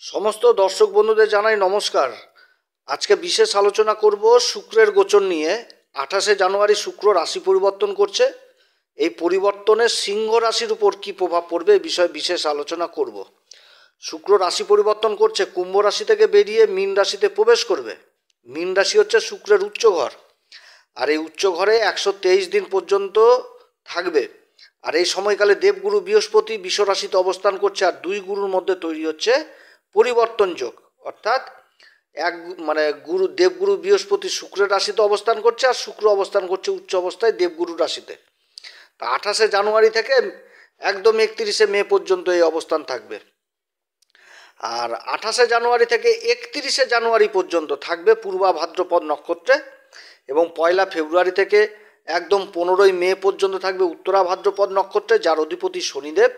সমস্ত দর্শক বন্ধুদের জানাই নমস্কার। আজকে বিশেষ আলোচনা করব শুক্রের গোচর নিয়ে। 28শে জানুয়ারি শুক্র রাশি পরিবর্তন করছে। এই পরিবর্তনে সিংহ রাশির উপর কী প্রভাব পড়বে এই বিষয়ে বিশেষ আলোচনা করব। শুক্র রাশি পরিবর্তন করছে, কুম্ভ রাশি থেকে বেরিয়ে মীন রাশিতে প্রবেশ করবে। মীন রাশি হচ্ছে শুক্রের উচ্চ ঘর, আর এই উচ্চ ঘরে 123 দিন পর্যন্ত থাকবে। আর এই সময়কালে দেবগুরু বৃহস্পতি বিষ রাশিতে অবস্থান করছে, আর দুই গুরুর মধ্যে তৈরি হচ্ছে পরিবর্তন যোগ। অর্থাৎ দেবগুরু বৃহস্পতি শুক্রের রাশিতে অবস্থান করছে, আর শুক্র অবস্থান করছে উচ্চ অবস্থায় দেবগুরুর রাশিতে। তা 28শে জানুয়ারি থেকে একদম 31শে মে পর্যন্ত এই অবস্থান থাকবে। আর 28শে জানুয়ারি থেকে 31শে জানুয়ারি পর্যন্ত থাকবে পূর্বা ভাদ্রপদ নক্ষত্রে, এবং 1 ফেব্রুয়ারি থেকে একদম 15ই মে পর্যন্ত থাকবে উত্তরা ভাদ্রপদ নক্ষত্রে, যার অধিপতি শনিদেব,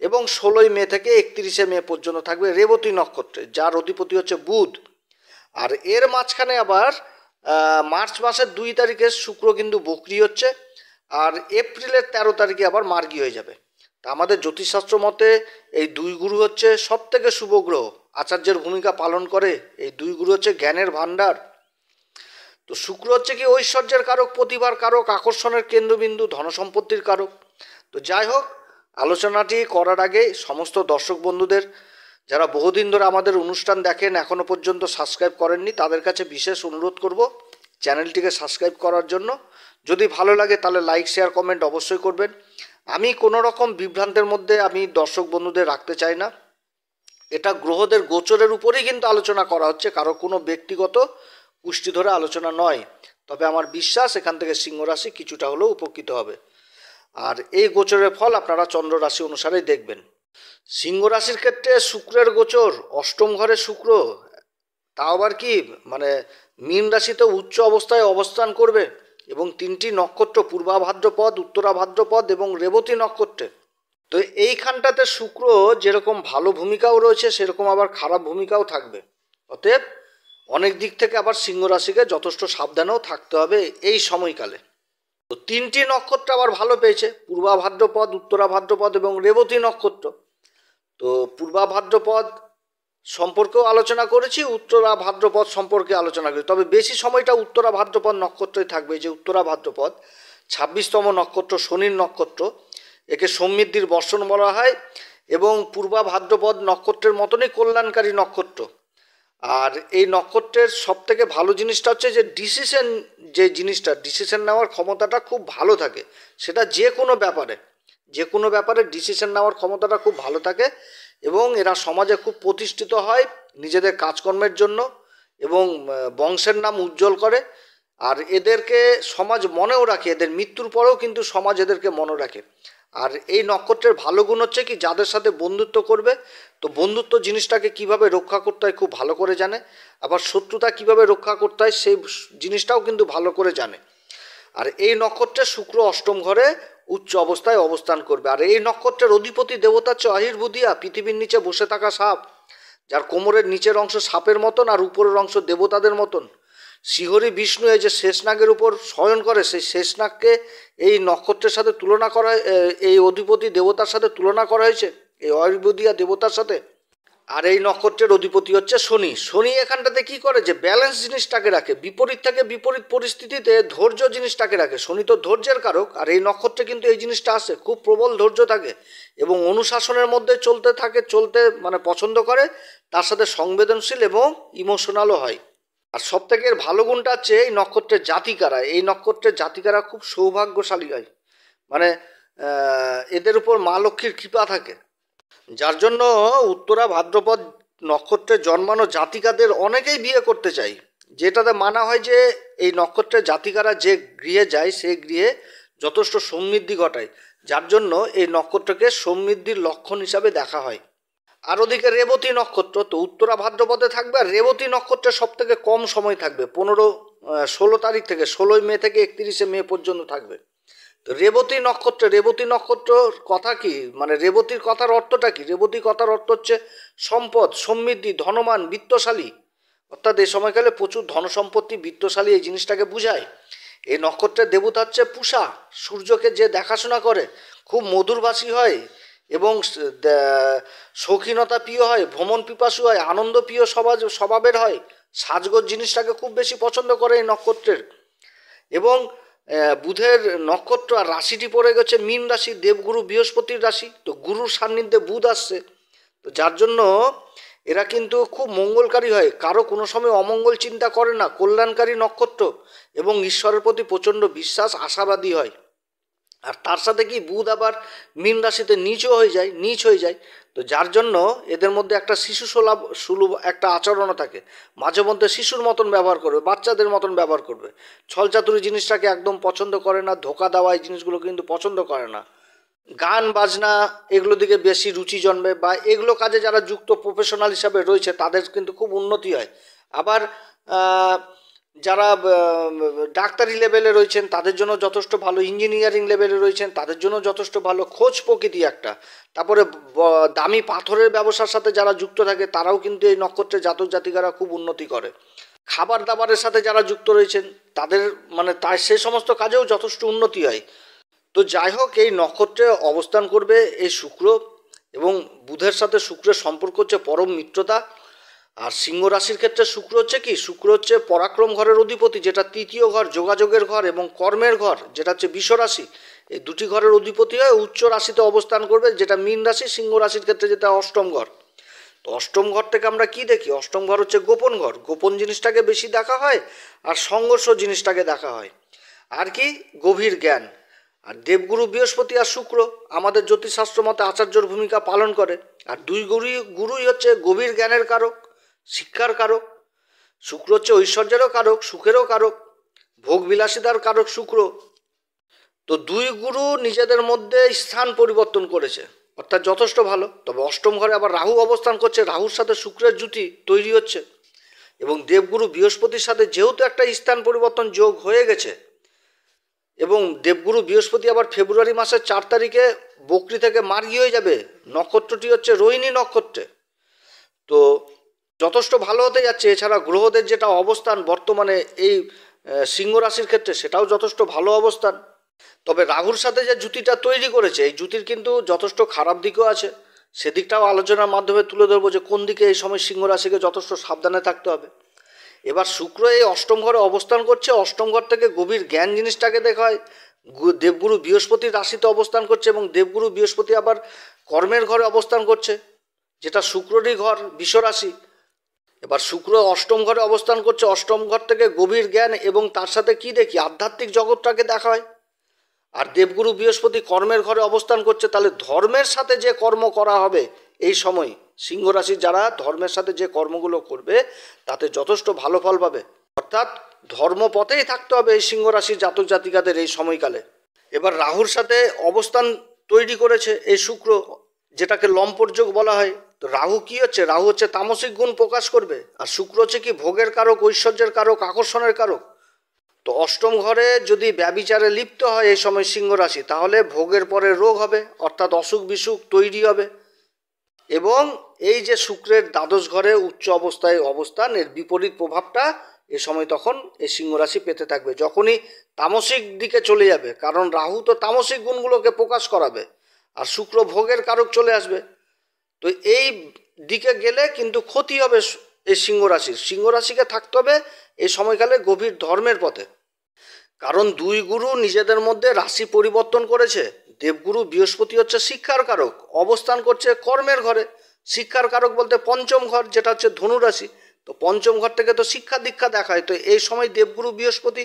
এবং 16ই মে থেকে 31শে মে পর্যন্ত থাকবে রেবতী নক্ষত্রে, যার অধিপতি হচ্ছে বুধ। আর এর মাঝখানে আবার মার্চ মাসের 2 তারিখে শুক্র কিন্তু বক্রি হচ্ছে, আর এপ্রিলের 13 তারিখে আবার মার্গী হয়ে যাবে। তা আমাদের জ্যোতিষশাস্ত্র মতে এই দুই গুরু হচ্ছে সব থেকে শুভ গ্রহ, আচার্যের ভূমিকা পালন করে। এই দুই গুরু হচ্ছে জ্ঞানের ভাণ্ডার। তো শুক্র হচ্ছে কি ঐশ্বর্যের কারক, প্রতিভার কারক, আকর্ষণের কেন্দ্রবিন্দু, ধনসম্পত্তির কারক। তো যাই হোক, আলোচনাটি করার আগে সমস্ত দর্শক বন্ধুদের যারা বহুদিন ধরে আমাদের অনুষ্ঠান দেখেন, এখনও পর্যন্ত সাবস্ক্রাইব করেননি, তাদের কাছে বিশেষ অনুরোধ করব চ্যানেলটিকে সাবস্ক্রাইব করার জন্য। যদি ভালো লাগে তাহলে লাইক, শেয়ার, কমেন্ট অবশ্যই করবেন। আমি কোনো রকম বিভ্রান্তের মধ্যে আমি দর্শক বন্ধুদের রাখতে চাই না। এটা গ্রহদের গোচরের উপরেই কিন্তু আলোচনা করা হচ্ছে, কারো কোনো ব্যক্তিগত পুষ্টি ধরে আলোচনা নয়। তবে আমার বিশ্বাস এখান থেকে সিংহ রাশি কিছুটা হলেও উপকৃত হবে। আর এই গোচরের ফল আপনারা চন্দ্র রাশি অনুসারেই দেখবেন। সিংহ রাশির ক্ষেত্রে শুক্রের গোচর, অষ্টম ঘরে শুক্র, তাও আবার কি মীন রাশিতে উচ্চ অবস্থায় অবস্থান করবে, এবং 3টি নক্ষত্র পূর্বা ভাদ্রপদ, উত্তরা ভাদ্রপদ এবং রেবতী নক্ষত্রে। তো এইখানটাতে শুক্র যেরকম ভালো ভূমিকাও রয়েছে, সেরকম আবার খারাপ ভূমিকাও থাকবে। অতএব অনেক দিক থেকে আবার সিংহ রাশিকে যথেষ্ট সাবধানেও থাকতে হবে এই সময়কালে। তো 3টি নক্ষত্র আবার ভালো পেয়েছে, পূর্বা ভাদ্রপদ, উত্তরা ভাদ্রপদ এবং রেবতী নক্ষত্র। তো পূর্বা ভাদ্রপদ সম্পর্কেও আলোচনা করেছি, উত্তরা ভাদ্রপদ সম্পর্কে আলোচনা করেছি। তবে বেশি সময়টা উত্তরা ভাদ্রপদ নক্ষত্রই থাকবে। যে উত্তরা ভাদ্রপদ 26তম নক্ষত্র, শনির নক্ষত্র, একে সমৃদ্ধির বর্ষণ বলা হয়, এবং পূর্বা ভাদ্রপদ নক্ষত্রের মতনই কল্যাণকারী নক্ষত্র। আর এই নক্ষত্রের সবথেকে ভালো জিনিসটা হচ্ছে যে ডিসিশন নেওয়ার ক্ষমতাটা খুব ভালো থাকে। সেটা যে কোনো ব্যাপারে ডিসিশন নেওয়ার ক্ষমতাটা খুব ভালো থাকে, এবং এরা সমাজে খুব প্রতিষ্ঠিত হয় নিজেদের কাজকর্মের জন্য, এবং বংশের নাম উজ্জ্বল করে। আর এদেরকে সমাজ মনেও রাখে, এদের মৃত্যুর পরেও কিন্তু সমাজ এদেরকে মনে রাখে। আর এই নক্ষত্রের ভালো গুণ হচ্ছে কি, যাদের সাথে বন্ধুত্ব করবে, তো বন্ধুত্ব জিনিসটাকে কিভাবে রক্ষা করতে হয় খুব ভালো করে জানে, আবার শত্রুতা কিভাবে রক্ষা করতে হয় সেই জিনিসটাও কিন্তু ভালো করে জানে। আর এই নক্ষত্রে শুক্র অষ্টম ঘরে উচ্চ অবস্থায় অবস্থান করবে। আর এই নক্ষত্রের অধিপতি দেবতা হচ্ছে আহির্বুদিয়া, পৃথিবীর নিচে বসে থাকা সাপ, যার কোমরের নিচের অংশ সাপের মতন আর উপরের অংশ দেবতাদের মতন। শ্রীহরি বিষ্ণু এই যে শেষনাগের উপর শয়ন করে, সেই শেষনাগকে এই নক্ষত্রের সাথে তুলনা করা, এই অধিপতি দেবতার সাথে তুলনা করা হয়েছে, এই আহির্বুদিয়া দেবতার সাথে। আর এই নক্ষত্রের অধিপতি হচ্ছে শনি। শনি এখানটাতে কি করে, যে ব্যালেন্স জিনিসটাকে রাখে, বিপরীত থেকে বিপরীত পরিস্থিতিতে ধৈর্য জিনিসটাকে রাখে। শনি তো ধৈর্যের কারক, আর এই নক্ষত্রে কিন্তু এই জিনিসটা আসে, খুব প্রবল ধৈর্য থাকে, এবং অনুশাসনের মধ্যে চলতে পছন্দ করে, তার সাথে সংবেদনশীল এবং ইমোশনালও হয়। আর সব থেকে এর ভালো গুণটা হচ্ছে এই নক্ষত্রের জাতিকারা খুব সৌভাগ্যশালী হয়। এদের উপর মা লক্ষ্মীর কৃপা থাকে, যার জন্য উত্তরা ভাদ্রপদ নক্ষত্রে জন্মানো জাতিকাদের অনেকেই বিয়ে করতে চায়। যেটাতে মানা হয় যে এই নক্ষত্রের জাতিকারা যে গৃহে যায়, সেই গৃহে যথেষ্ট সমৃদ্ধি ঘটায়, যার জন্য এই নক্ষত্রকে সমৃদ্ধির লক্ষণ হিসাবে দেখা হয়। আর ওদিকে রেবতী নক্ষত্র তো উত্তরা ভাদ্রপদে থাকবে, আর রেবতী নক্ষত্রে সব থেকে কম সময় থাকবে, 16 তারিখ থেকে 16ই মে থেকে 31শে মে পর্যন্ত থাকবে। তো রেবতী নক্ষত্রর কথা কি, রেবতীর কথার অর্থটা কি? রেবতী কথার অর্থ হচ্ছে সম্পদ, সমৃদ্ধি, ধনবান, বিত্তশালী। অর্থাৎ এই সময়কালে প্রচুর ধনসম্পত্তি, বিত্তশালী এই জিনিসটাকে বোঝায়। এই নক্ষত্রের দেবতা হচ্ছে পূষা, সূর্যকে যে দেখাশোনা করে, খুব মধুরভাষী হয়, এবং শৌখিনতা প্রিয় হয়, ভ্রমণ পিপাসু হয়, আনন্দ প্রিয় স্বভাবের হয়, সাজগোজ জিনিসটাকে খুব বেশি পছন্দ করে এই নক্ষত্রের। এবং বুধের নক্ষত্র আর রাশিটি পড়ে গেছে মীন রাশি, দেবগুরু বৃহস্পতির রাশি, তো গুরুর সান্নিধ্যে বুধ আসছে, তো যার জন্য এরা কিন্তু খুব মঙ্গলকারী হয়, কারো কোনো সময় অমঙ্গল চিন্তা করে না, কল্যাণকারী নক্ষত্র, এবং ঈশ্বরের প্রতি প্রচণ্ড বিশ্বাস, আশাবাদী হয়। আর তার সাথে কি বুধ আবার মীন রাশিতে নিচ হয়ে যায়, তো যার জন্য এদের মধ্যে একটা শিশু সুলভ একটা আচরণও থাকে, মাঝে মধ্যে শিশুর মতন ব্যবহার করবে, বাচ্চাদের মতন ব্যবহার করবে, ছলচাতুরি জিনিসটাকে একদম পছন্দ করে না, ধোকা দেওয়া এই জিনিসগুলো কিন্তু পছন্দ করে না, গান বাজনা এগুলো দিকে বেশি রুচি জন্মে, বা এগুলো কাজে যারা যুক্ত প্রফেশনাল হিসাবে রয়েছে তাদের কিন্তু খুব উন্নতি হয়। আবার যারা ডাক্তারি লেভেলে রয়েছেন তাদের জন্য যথেষ্ট ভালো, ইঞ্জিনিয়ারিং লেভেলে রয়েছেন তাদের জন্য যথেষ্ট ভালো, খোঁজ প্রকৃতি একটা। তারপরে দামি পাথরের ব্যবসার সাথে যারা যুক্ত থাকে তারাও কিন্তু এই নক্ষত্রের জাতক জাতিকারা খুব উন্নতি করে। খাবার দাবারের সাথে যারা যুক্ত রয়েছেন তাদের মানে তাই সে সমস্ত কাজেও যথেষ্ট উন্নতি হয়। তো যাই হোক, এই নক্ষত্রে অবস্থান করবে এই শুক্র, এবং বুধের সাথে শুক্রের সম্পর্ক হচ্ছে পরম মিত্রতা। আর সিংহ রাশির ক্ষেত্রে শুক্র হচ্ছে কি, শুক্র হচ্ছে পরাক্রম ঘরের অধিপতি, যেটা তৃতীয় ঘর, যোগাযোগের ঘর, এবং কর্মের ঘর যেটা হচ্ছে বৃষ রাশি, এই দুটি ঘরের অধিপতি হয়ে উচ্চ রাশিতে অবস্থান করবে, যেটা মীন রাশি, সিংহ রাশির ক্ষেত্রে যেটা অষ্টম ঘর। তো অষ্টম ঘর থেকে আমরা কি দেখি, অষ্টম ঘর হচ্ছে গোপন ঘর, গোপন জিনিসটাকে বেশি দেখা হয়, আর সংঘর্ষ জিনিসটাকে দেখা হয়, আর কি গভীর জ্ঞান। আর দেবগুরু বৃহস্পতি আর শুক্র আমাদের জ্যোতিষশাস্ত্র মতে আচার্যর ভূমিকা পালন করে, আর দুই গুরুই হচ্ছে গভীর জ্ঞানের কারক, শিক্ষার কারক। শুক্র হচ্ছে ঐশ্বর্যেরও কারক, সুখেরও কারক, ভোগ বিলাসিতার কারক শুক্র। তো দুই গুরু নিজেদের মধ্যে স্থান পরিবর্তন করেছে, অর্থাৎ যথেষ্ট ভালো। তবে অষ্টম ঘরে আবার রাহু অবস্থান করছে, রাহুর সাথে শুক্রের জুটি তৈরি হচ্ছে, এবং দেবগুরু বৃহস্পতির সাথে যেহেতু একটা স্থান পরিবর্তন যোগ হয়ে গেছে, এবং দেবগুরু বৃহস্পতি আবার ফেব্রুয়ারি মাসের 4 তারিখে বকরি থেকে মার্গী হয়ে যাবে, নক্ষত্রটি হচ্ছে রোহিণী নক্ষত্রে, তো যথেষ্ট ভালো হতে যাচ্ছে। এছাড়া গ্রহদের যেটা অবস্থান বর্তমানে এই সিংহ রাশির ক্ষেত্রে, সেটাও যথেষ্ট ভালো অবস্থান। তবে রাহুর সাথে যে জুতিটা তৈরি করেছে, এই জুতির কিন্তু যথেষ্ট খারাপ দিকও আছে, সেদিকটাও আলোচনার মাধ্যমে তুলে ধরবো যে কোন দিকে এই সময় সিংহ রাশিকে যথেষ্ট সাবধানে থাকতে হবে। এবার শুক্র এই অষ্টম ঘরে অবস্থান করছে, অষ্টম ঘর থেকে গভীর জ্ঞান জিনিসটাকে দেখা হয়, দেবগুরু বৃহস্পতির রাশিতে অবস্থান করছে, এবং দেবগুরু বৃহস্পতি আবার কর্মের ঘরে অবস্থান করছে, যেটা শুক্ররই ঘর, বৃষ রাশি। এবার শুক্র অষ্টম ঘরে অবস্থান করছে, অষ্টম ঘর থেকে গভীর জ্ঞান, এবং তার সাথে কি দেখি, আধ্যাত্মিক জগৎটাকে দেখা হয়। আর দেবগুরু বৃহস্পতি কর্মের ঘরে অবস্থান করছে, তাহলে ধর্মের সাথে যে কর্ম করা হবে এই সময়, সিংহ রাশির যারা ধর্মের সাথে যে কর্মগুলো করবে তাতে যথেষ্ট ভালো ফল পাবে, অর্থাৎ ধর্মপথেই থাকতে হবে এই সিংহ রাশির জাতক জাতিকাদের এই সময়কালে। এবার রাহুর সাথে অবস্থান তৈরি করেছে এই শুক্র, যেটাকে লম্পট যোগ বলা হয়। তো রাহু কি হচ্ছে, রাহু হচ্ছে তামসিক গুণ প্রকাশ করবে, আর শুক্র হচ্ছে কি ভোগের কারক, ঐশ্বর্যের কারক, আকর্ষণের কারক। তো অষ্টম ঘরে যদি ব্যভিচারে লিপ্ত হয় এই সময় সিংহ রাশি, তাহলে ভোগের পরে রোগ হবে, অর্থাৎ অসুখ বিসুখ তৈরি হবে। এবং এই যে শুক্রের দ্বাদশ ঘরে উচ্চ অবস্থায় অবস্থান, এর বিপরীত প্রভাবটা এ সময় তখন এই সিংহ রাশি পেতে থাকবে, যখনই তামসিক দিকে চলে যাবে, কারণ রাহু তো তামসিক গুণগুলোকে প্রকাশ করাবে, আর শুক্র ভোগের কারক চলে আসবে। তো এই দিকে গেলে কিন্তু ক্ষতি হবে এই সিংহ রাশির। সিংহ রাশিকে থাকতে হবে এই সময়কালে গভীর ধর্মের পথে, কারণ দুই গুরু নিজেদের মধ্যে রাশি পরিবর্তন করেছে। দেবগুরু বৃহস্পতি হচ্ছে শিক্ষার কারক, অবস্থান করছে কর্মের ঘরে। শিক্ষার কারক বলতে পঞ্চম ঘর, যেটা হচ্ছে ধনু রাশি। তো পঞ্চম ঘর থেকে তো শিক্ষা দীক্ষা দেখায়। তো এই সময় দেবগুরু বৃহস্পতি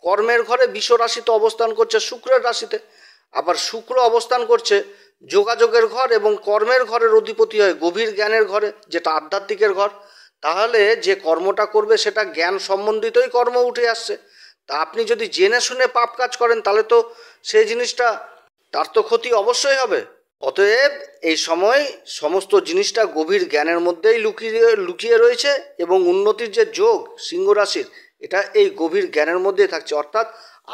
কর্মের ঘরে বিষ রাশিতে অবস্থান করছে, শুক্রের রাশিতে। আবার শুক্র অবস্থান করছে যোগাযোগের ঘর এবং কর্মের ঘরের অধিপতি হয় গভীর জ্ঞানের ঘরে, যেটা আধ্যাত্মিকের ঘর। তাহলে যে কর্মটা করবে সেটা জ্ঞান সম্বন্ধিতই কর্ম উঠে আসছে। তা আপনি যদি জেনে শুনে পাপ কাজ করেন তাহলে তো সেই জিনিসটা, তার তো ক্ষতি অবশ্যই হবে। অতএব এই সময় সমস্ত জিনিসটা গভীর জ্ঞানের মধ্যেই লুকিয়ে রয়েছে, এবং উন্নতির যে যোগ সিংহ রাশির, এটা এই গভীর জ্ঞানের মধ্যেই থাকছে, অর্থাৎ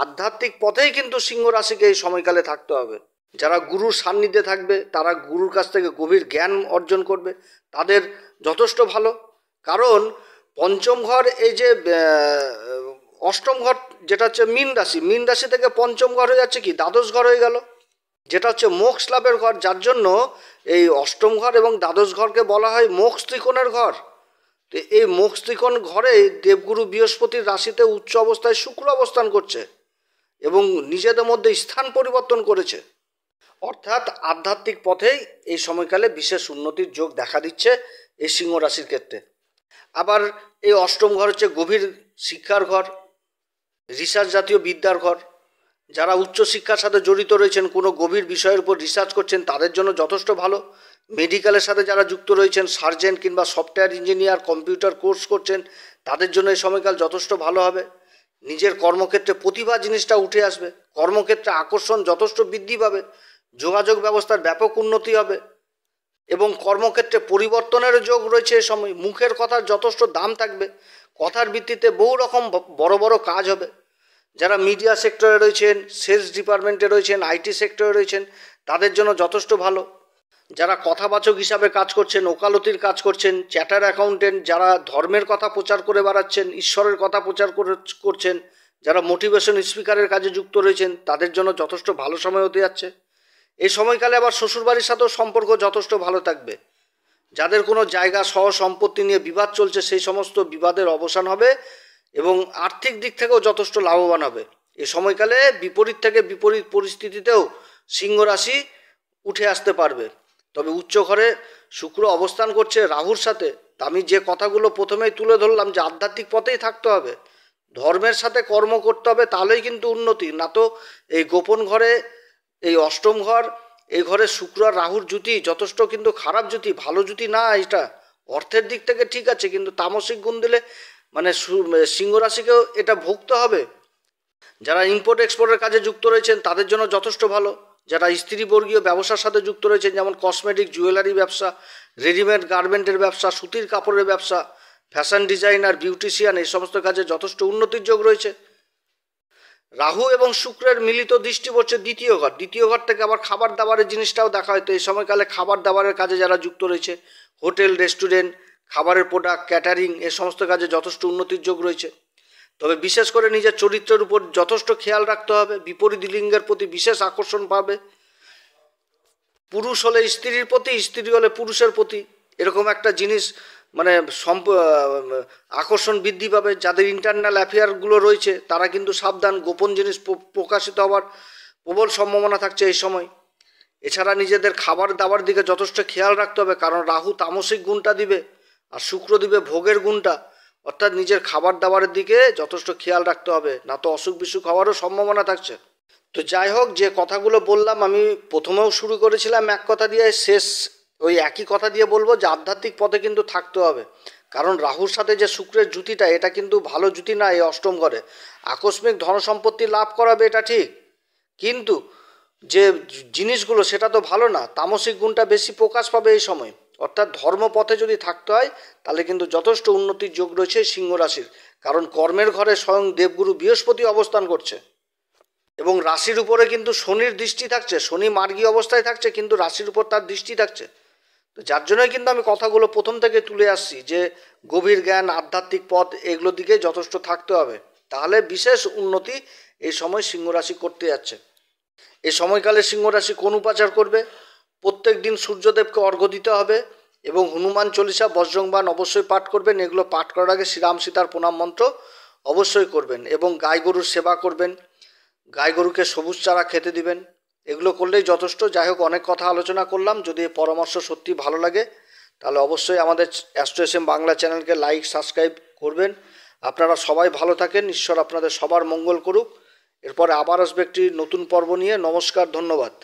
আধ্যাত্মিক পথেই কিন্তু সিংহ রাশিকে এই সময়কালে থাকতে হবে। যারা গুরুর সান্নিধ্যে থাকবে, তারা গুরুর কাছ থেকে গভীর জ্ঞান অর্জন করবে, তাদের যথেষ্ট ভালো। কারণ পঞ্চম ঘর, এই যে অষ্টম ঘর যেটা হচ্ছে মীন রাশি, মীন রাশি থেকে পঞ্চম ঘর হয়ে যাচ্ছে কি দ্বাদশ ঘর হয়ে গেল। যেটা হচ্ছে মোক্ষ লাভের ঘর, যার জন্য এই অষ্টম ঘর এবং দ্বাদশ ঘরকে বলা হয় মোক্ষ ত্রিকোণের ঘর। তো এই মোক্ষ ত্রিকোণ ঘরে দেবগুরু বৃহস্পতির রাশিতে উচ্চ অবস্থায় শুক্র অবস্থান করছে এবং নিজেদের মধ্যে স্থান পরিবর্তন করেছে। অর্থাৎ আধ্যাত্মিক পথেই এই সময়কালে বিশেষ উন্নতির যোগ দেখা দিচ্ছে এই সিংহ রাশির ক্ষেত্রে। আবার এই অষ্টম ঘর হচ্ছে গভীর শিক্ষার ঘর, রিসার্চ জাতীয় বিদ্যার ঘর। যারা উচ্চশিক্ষার সাথে জড়িত রয়েছেন, কোনো গভীর বিষয়ের উপর রিসার্চ করছেন, তাদের জন্য যথেষ্ট ভালো। মেডিকেলের সাথে যারা যুক্ত রয়েছেন, সার্জেন কিংবা সফটওয়্যার ইঞ্জিনিয়ার, কম্পিউটার কোর্স করছেন, তাদের জন্য এই সময়কাল যথেষ্ট ভালো হবে। নিজের কর্মক্ষেত্রে প্রতিভা জিনিসটা উঠে আসবে, কর্মক্ষেত্রে আকর্ষণ যথেষ্ট বৃদ্ধি পাবে, যোগাযোগ ব্যবস্থার ব্যাপক উন্নতি হবে এবং কর্মক্ষেত্রে পরিবর্তনের যোগ রয়েছে। এই সময় মুখের কথার যথেষ্ট দাম থাকবে, কথার ভিত্তিতে বহু রকম বড় বড় কাজ হবে। যারা মিডিয়া সেক্টরে রয়েছেন, সেলস ডিপার্টমেন্টে রয়েছেন, আইটি সেক্টরে রয়েছেন, তাদের জন্য যথেষ্ট ভালো। যারা কথাবাচক হিসাবে কাজ করছেন, ওকালতির কাজ করছেন, চ্যাটার অ্যাকাউন্টেন্ট, যারা ধর্মের কথা প্রচার করে বেড়াচ্ছেন, ঈশ্বরের কথা প্রচার করছেন, যারা মোটিভেশন স্পিকারের কাজে যুক্ত রয়েছেন, তাদের জন্য যথেষ্ট ভালো সময় হতে যাচ্ছে। এই সময়কালে আবার শ্বশুরবাড়ির সাথেও সম্পর্ক যথেষ্ট ভালো থাকবে। যাদের কোনো জায়গা সহ সম্পত্তি নিয়ে বিবাদ চলছে, সেই সমস্ত বিবাদের অবসান হবে এবং আর্থিক দিক থেকেও যথেষ্ট লাভবান হবে। এই সময়কালে বিপরীত থেকে বিপরীত পরিস্থিতিতেও সিংহ রাশি উঠে আসতে পারবে। তবে উচ্চ ঘরে শুক্র অবস্থান করছে রাহুর সাথে। আমি যে কথাগুলো প্রথমেই তুলে ধরলাম যে আধ্যাত্মিক পথেই থাকতে হবে, ধর্মের সাথে কর্ম করতে হবে, তাহলেই কিন্তু উন্নতি। না তো এই গোপন ঘরে, এই অষ্টম ঘর, এই ঘরে শুক্র আর রাহুর জুতি যথেষ্ট কিন্তু খারাপ জুতি, ভালো জুতি না। এটা অর্থের দিক থেকে ঠিক আছে, কিন্তু তামসিক গুণ দিলে মানে সিংহ রাশিকেও এটা ভুগতে হবে। যারা ইম্পোর্ট এক্সপোর্টের কাজে যুক্ত রয়েছেন, তাদের জন্য যথেষ্ট ভালো। যারা স্ত্রীবর্গীয় ব্যবসার সাথে যুক্ত রয়েছেন, যেমন কসমেটিক, জুয়েলারি ব্যবসা, রেডিমেড গার্মেন্টের ব্যবসা, সুতির কাপড়ের ব্যবসা, ফ্যাশন ডিজাইনার, বিউটিশিয়ান, এই সমস্ত কাজে যথেষ্ট উন্নতির যোগ রয়েছে। রাহু এবং শুক্রের মিলিত দৃষ্টি পড়ছে দ্বিতীয় ঘর। দ্বিতীয় ঘর থেকে আবার খাবার দাবারের জিনিসটাও দেখা হয়। তো এই সময়কালে খাবার দাবারের কাজে যারা যুক্ত রয়েছে, হোটেল, রেস্টুরেন্ট, খাবারের প্রোডাক্ট, ক্যাটারিং, এ সমস্ত কাজে যথেষ্ট উন্নতির যোগ রয়েছে। তবে বিশেষ করে নিজের চরিত্রের উপর যথেষ্ট খেয়াল রাখতে হবে। বিপরীত লিঙ্গের প্রতি বিশেষ আকর্ষণ পাবে। পুরুষ হলে স্ত্রীর প্রতি, স্ত্রী হলে পুরুষের প্রতি, এরকম একটা জিনিস মানে আকর্ষণ বৃদ্ধি পাবে। যাদের ইন্টারনাল অ্যাফেয়ারগুলো রয়েছে, তারা কিন্তু সাবধান, গোপন জিনিস প্রকাশিত হওয়ার প্রবল সম্ভাবনা থাকছে এই সময়। এছাড়া নিজেদের খাবার দাবার দিকে যথেষ্ট খেয়াল রাখতে হবে, কারণ রাহু তামসিক গুণটা দিবে আর শুক্র দিবে ভোগের গুণটা। অর্থাৎ নিজের খাবার দাবারের দিকে যথেষ্ট খেয়াল রাখতে হবে, না তো অসুখ বিসুখ হওয়ারও সম্ভাবনা থাকছে। তো যাই হোক, যে কথাগুলো বললাম, আমি প্রথমেও শুরু করেছিলাম এক কথা দিয়ে, শেষ ওই একই কথা দিয়ে বলবো যে আধ্যাত্মিক পথে কিন্তু থাকতে হবে। কারণ রাহুর সাথে যে শুক্রের জুতিটা, এটা কিন্তু ভালো জুতি না। এই অষ্টম ঘরে আকস্মিক ধনসম্পত্তি লাভ করাবে, এটা ঠিক, কিন্তু যে জিনিসগুলো সেটা তো ভালো না। তামসিক গুণটা বেশি প্রকাশ পাবে এই সময়। অর্থাৎ ধর্মপথে যদি থাকতে হয়, তাহলে কিন্তু যথেষ্ট উন্নতির যোগ রয়েছে সিংহ রাশির। কারণ কর্মের ঘরে স্বয়ং দেবগুরু বৃহস্পতি অবস্থান করছে এবং রাশির উপরে কিন্তু শনির দৃষ্টি থাকছে। শনি মার্গী অবস্থায় থাকছে, কিন্তু রাশির উপর তার দৃষ্টি থাকছে। তো যার জন্যই কিন্তু আমি কথাগুলো প্রথম থেকে তুলে আসছি যে গভীর জ্ঞান, আধ্যাত্মিক পথ, এগুলোর দিকে যথেষ্ট থাকতে হবে, তাহলে বিশেষ উন্নতি এই সময় সিংহ রাশি করতে যাচ্ছে। এই সময়কালে সিংহ রাশি কোন উপাচার করবে? প্রত্যেক দিন সূর্যদেবকে অর্ঘ্য দিতে হবে এবং হনুমান চল্লিশা, বজ্রংবাণ অবশ্যই পাঠ করবেন। এগুলো পাঠ করার আগে শ্রীরাম সীতার প্রণাম মন্ত্র অবশ্যই করবেন এবং গাই গরুর সেবা করবেন। গাই গরুকে সবুজ চারা খেতে দিবেন। এগুলো করলেই যথেষ্ট। যাই হোক, অনেক কথা আলোচনা করলাম। যদি এই পরামর্শ সত্যি ভালো লাগে, তাহলে অবশ্যই আমাদের অ্যাস্ট্রো এস এম বাংলা চ্যানেলকে লাইক, সাবস্ক্রাইব করবেন। আপনারা সবাই ভালো থাকেন, ঈশ্বর আপনাদের সবার মঙ্গল করুক। এরপরে আবার আসবে একটি নতুন পর্ব নিয়ে। নমস্কার, ধন্যবাদ।